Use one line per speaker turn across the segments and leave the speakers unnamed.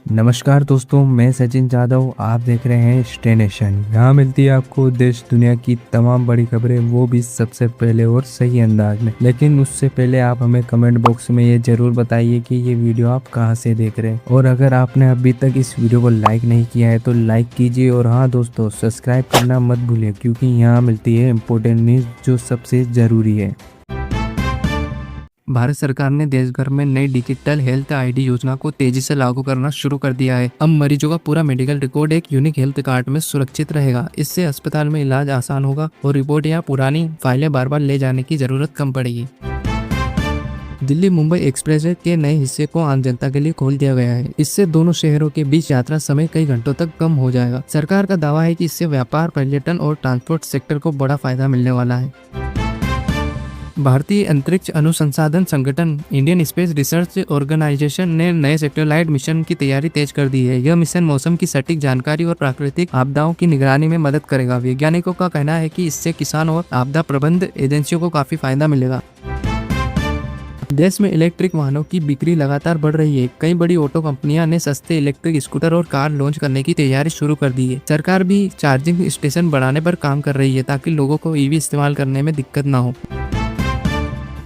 नमस्कार दोस्तों, मैं सचिन जादव। आप देख रहे हैं स्टे नेशन। यहाँ मिलती है आपको देश दुनिया की तमाम बड़ी खबरें, वो भी सबसे पहले और सही अंदाज में। लेकिन उससे पहले आप हमें कमेंट बॉक्स में ये जरूर बताइए कि ये वीडियो आप कहाँ से देख रहे हैं। और अगर आपने अभी तक इस वीडियो को लाइक नहीं किया है तो लाइक कीजिए। और हाँ दोस्तों, सब्सक्राइब करना मत भूलिए, क्योंकि यहाँ मिलती है इम्पोर्टेंट न्यूज़ जो सबसे ज़रूरी है। भारत सरकार ने देश भर में नई डिजिटल हेल्थ आईडी योजना को तेजी से लागू करना शुरू कर दिया है। अब मरीजों का पूरा मेडिकल रिकॉर्ड एक यूनिक हेल्थ कार्ड में सुरक्षित रहेगा। इससे अस्पताल में इलाज आसान होगा और रिपोर्ट या पुरानी फाइलें बार बार ले जाने की जरूरत कम पड़ेगी। दिल्ली मुंबई एक्सप्रेसवे के नए हिस्से को आम जनता के लिए खोल दिया गया है। इससे दोनों शहरों के बीच यात्रा समय कई घंटों तक कम हो जाएगा। सरकार का दावा है कि इससे व्यापार, पर्यटन और ट्रांसपोर्ट सेक्टर को बड़ा फायदा मिलने वाला है। भारतीय अंतरिक्ष अनुसंधान संगठन इंडियन स्पेस रिसर्च ऑर्गेनाइजेशन ने नए सैटेलाइट मिशन की तैयारी तेज कर दी है। यह मिशन मौसम की सटीक जानकारी और प्राकृतिक आपदाओं की निगरानी में मदद करेगा। वैज्ञानिकों का कहना है कि इससे किसान और आपदा प्रबंध एजेंसियों को काफी फायदा मिलेगा। देश में इलेक्ट्रिक वाहनों की बिक्री लगातार बढ़ रही है। कई बड़ी ऑटो कंपनियां ने सस्ते इलेक्ट्रिक स्कूटर और कार लॉन्च करने की तैयारी शुरू कर दी है। सरकार भी चार्जिंग स्टेशन बढ़ाने पर काम कर रही है ताकि लोगों को ईवी इस्तेमाल करने में दिक्कत न हो।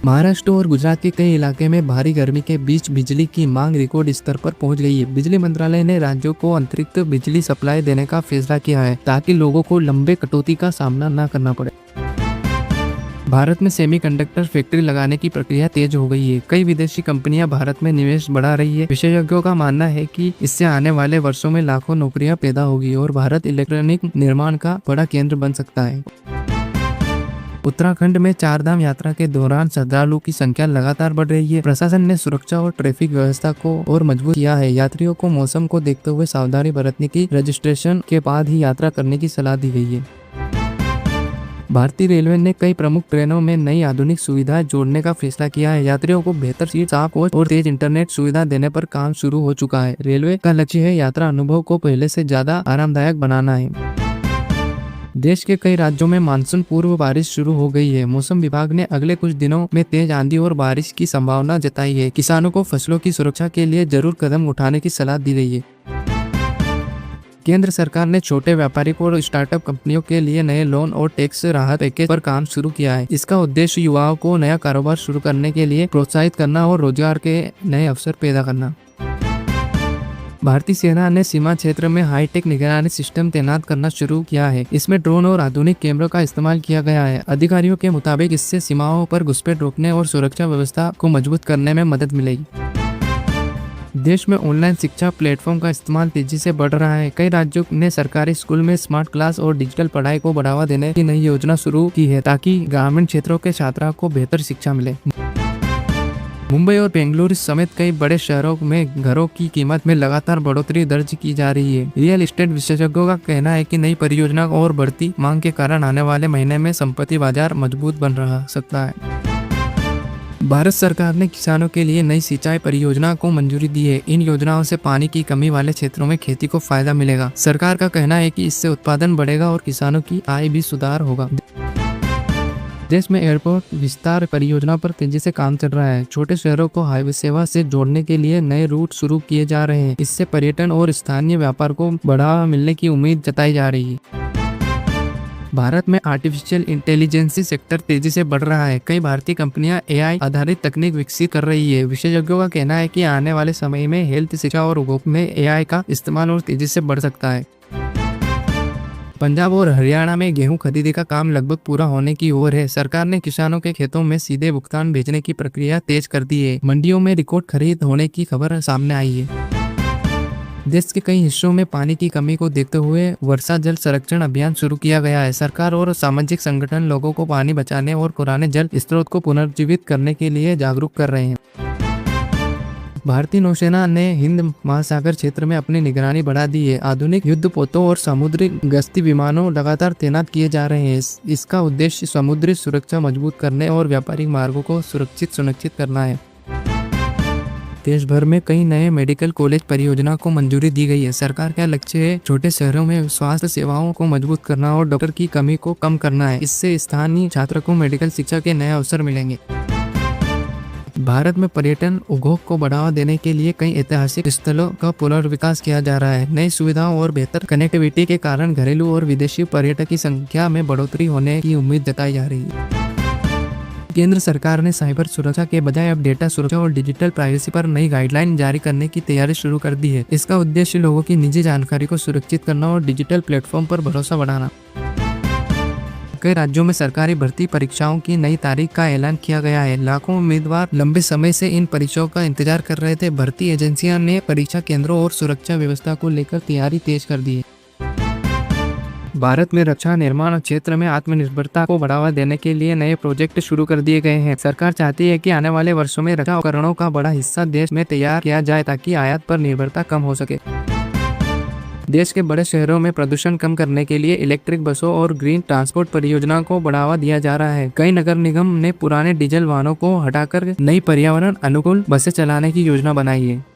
महाराष्ट्र और गुजरात के कई इलाके में भारी गर्मी के बीच बिजली की मांग रिकॉर्ड स्तर पर पहुंच गई है। बिजली मंत्रालय ने राज्यों को अतिरिक्त बिजली सप्लाई देने का फैसला किया है ताकि लोगों को लंबे कटौती का सामना न करना पड़े। भारत में सेमीकंडक्टर फैक्ट्री लगाने की प्रक्रिया तेज हो गई है। कई विदेशी कंपनियां भारत में निवेश बढ़ा रही है। विशेषज्ञों का मानना है कि इससे आने वाले वर्षों में लाखों नौकरियां पैदा होगी और भारत इलेक्ट्रॉनिक निर्माण का बड़ा केंद्र बन सकता है। उत्तराखंड में चारधाम यात्रा के दौरान श्रद्धालुओं की संख्या लगातार बढ़ रही है। प्रशासन ने सुरक्षा और ट्रैफिक व्यवस्था को और मजबूत किया है। यात्रियों को मौसम को देखते हुए सावधानी बरतने की, रजिस्ट्रेशन के बाद ही यात्रा करने की सलाह दी गई है। भारतीय रेलवे ने कई प्रमुख ट्रेनों में नई आधुनिक सुविधाएं जोड़ने का फैसला किया है। यात्रियों को बेहतर सीट, साफ कोच और तेज इंटरनेट सुविधा देने पर काम शुरू हो चुका है। रेलवे का लक्ष्य है यात्रा अनुभव को पहले से ज्यादा आरामदायक बनाना है। देश के कई राज्यों में मानसून पूर्व बारिश शुरू हो गई है। मौसम विभाग ने अगले कुछ दिनों में तेज आंधी और बारिश की संभावना जताई है। किसानों को फसलों की सुरक्षा के लिए जरूर कदम उठाने की सलाह दी गई है। केंद्र सरकार ने छोटे व्यापारियों और स्टार्टअप कंपनियों के लिए नए लोन और टैक्स राहत पैकेज पर काम शुरू किया है। इसका उद्देश्य युवाओं को नया कारोबार शुरू करने के लिए प्रोत्साहित करना और रोजगार के नए अवसर पैदा करना। भारतीय सेना ने सीमा क्षेत्र में हाईटेक निगरानी सिस्टम तैनात करना शुरू किया है। इसमें ड्रोन और आधुनिक कैमरों का इस्तेमाल किया गया है। अधिकारियों के मुताबिक इससे सीमाओं पर घुसपैठ रोकने और सुरक्षा व्यवस्था को मजबूत करने में मदद मिलेगी। देश में ऑनलाइन शिक्षा प्लेटफॉर्म का इस्तेमाल तेजी से बढ़ रहा है। कई राज्यों ने सरकारी स्कूल में स्मार्ट क्लास और डिजिटल पढ़ाई को बढ़ावा देने की नई योजना शुरू की है ताकि ग्रामीण क्षेत्रों के छात्रों को बेहतर शिक्षा मिले। मुंबई और बेंगलुरु समेत कई बड़े शहरों में घरों की कीमत में लगातार बढ़ोतरी दर्ज की जा रही है। रियल एस्टेट विशेषज्ञों का कहना है कि नई परियोजना और बढ़ती मांग के कारण आने वाले महीने में संपत्ति बाजार मजबूत बन रहा सकता है। भारत सरकार ने किसानों के लिए नई सिंचाई परियोजना को मंजूरी दी है। इन योजनाओं से पानी की कमी वाले क्षेत्रों में खेती को फायदा मिलेगा। सरकार का कहना है कि इससे उत्पादन बढ़ेगा और किसानों की आय भी सुधार होगा। देश में एयरपोर्ट विस्तार परियोजना पर तेजी से काम चल रहा है। छोटे शहरों को हाईवे सेवा से जोड़ने के लिए नए रूट शुरू किए जा रहे हैं। इससे पर्यटन और स्थानीय व्यापार को बढ़ावा मिलने की उम्मीद जताई जा रही है। भारत में आर्टिफिशियल इंटेलिजेंस सेक्टर तेजी से बढ़ रहा है। कई भारतीय कंपनियां एआई आधारित तकनीक विकसित कर रही है। विशेषज्ञों का कहना है कि आने वाले समय में हेल्थ, शिक्षा और उद्योग में एआई का इस्तेमाल और तेजी से बढ़ सकता है। पंजाब और हरियाणा में गेहूं खरीदी का काम लगभग पूरा होने की ओर है। सरकार ने किसानों के खेतों में सीधे भुगतान भेजने की प्रक्रिया तेज कर दी है। मंडियों में रिकॉर्ड खरीद होने की खबर सामने आई है। देश के कई हिस्सों में पानी की कमी को देखते हुए वर्षा जल संरक्षण अभियान शुरू किया गया है। सरकार और सामाजिक संगठन लोगों को पानी बचाने और पुराने जल स्रोत को पुनर्जीवित करने के लिए जागरूक कर रहे हैं। भारतीय नौसेना ने हिंद महासागर क्षेत्र में अपनी निगरानी बढ़ा दी है। आधुनिक युद्धपोतों और समुद्री गश्ती विमानों लगातार तैनात किए जा रहे हैं। इसका उद्देश्य समुद्री सुरक्षा मजबूत करने और व्यापारिक मार्गों को सुनिश्चित करना है। देश भर में कई नए मेडिकल कॉलेज परियोजना को मंजूरी दी गई है। सरकार का लक्ष्य है छोटे शहरों में स्वास्थ्य सेवाओं को मजबूत करना और डॉक्टर की कमी को कम करना है। इससे स्थानीय छात्रों को मेडिकल शिक्षा के नए अवसर मिलेंगे। भारत में पर्यटन उद्योग को बढ़ावा देने के लिए कई ऐतिहासिक स्थलों का पुनर्विकास किया जा रहा है। नई सुविधाओं और बेहतर कनेक्टिविटी के कारण घरेलू और विदेशी पर्यटक की संख्या में बढ़ोतरी होने की उम्मीद जताई जा रही है। केंद्र सरकार ने साइबर सुरक्षा के बजाय अब डेटा सुरक्षा और डिजिटल प्राइवेसी पर नई गाइडलाइन जारी करने की तैयारी शुरू कर दी है। इसका उद्देश्य लोगों की निजी जानकारी को सुरक्षित करना और डिजिटल प्लेटफॉर्म पर भरोसा बढ़ाना। कई राज्यों में सरकारी भर्ती परीक्षाओं की नई तारीख का ऐलान किया गया है। लाखों उम्मीदवार लंबे समय से इन परीक्षाओं का इंतजार कर रहे थे। भर्ती एजेंसियां ने परीक्षा केंद्रों और सुरक्षा व्यवस्था को लेकर तैयारी तेज कर दी है। भारत में रक्षा निर्माण क्षेत्र में आत्मनिर्भरता को बढ़ावा देने के लिए नए प्रोजेक्ट शुरू कर दिए गए हैं। सरकार चाहती है कि आने वाले वर्षों में रक्षा उपकरणों का बड़ा हिस्सा देश में तैयार किया जाए ताकि आयात पर निर्भरता कम हो सके। देश के बड़े शहरों में प्रदूषण कम करने के लिए इलेक्ट्रिक बसों और ग्रीन ट्रांसपोर्ट परियोजनाओं को बढ़ावा दिया जा रहा है। कई नगर निगम ने पुराने डीजल वाहनों को हटाकर नई पर्यावरण अनुकूल बसें चलाने की योजना बनाई है।